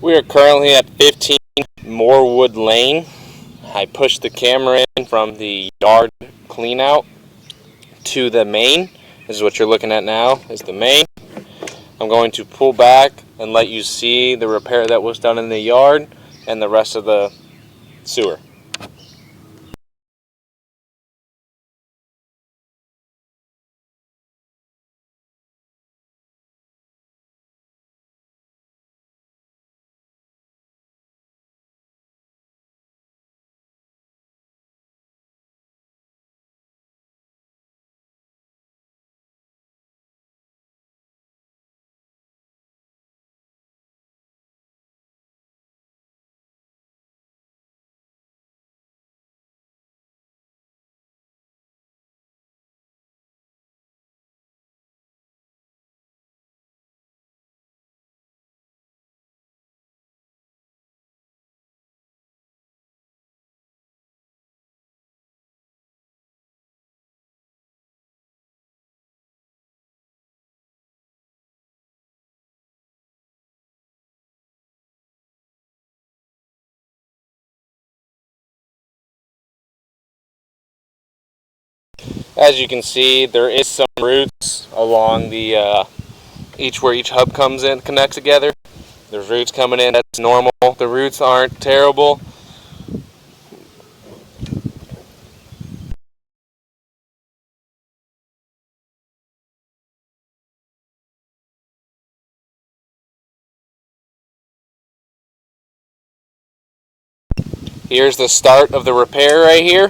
We are currently at 15 Morwood Lane. I pushed the camera in from the yard clean out to the main. This is what you're looking at now, is the main. I'm going to pull back and let you see the repair that was done in the yard and the rest of the sewer. As you can see, there is some roots along the where each hub comes in, connects together. There's roots coming in, that's normal. The roots aren't terrible. Here's the start of the repair right here,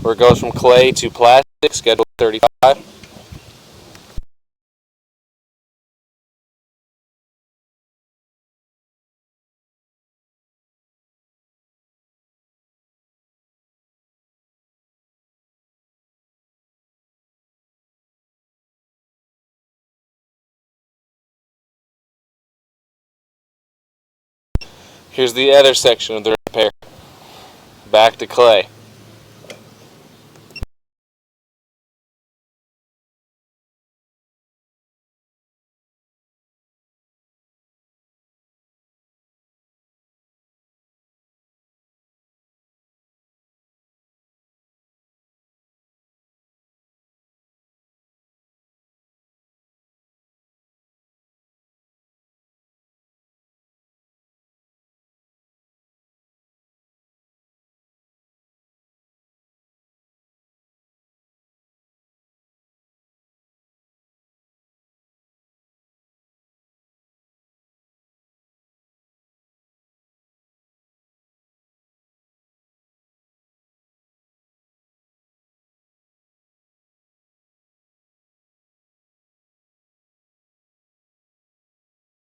where it goes from clay to plastic, schedule 35. Here's the other section of the repair, back to clay.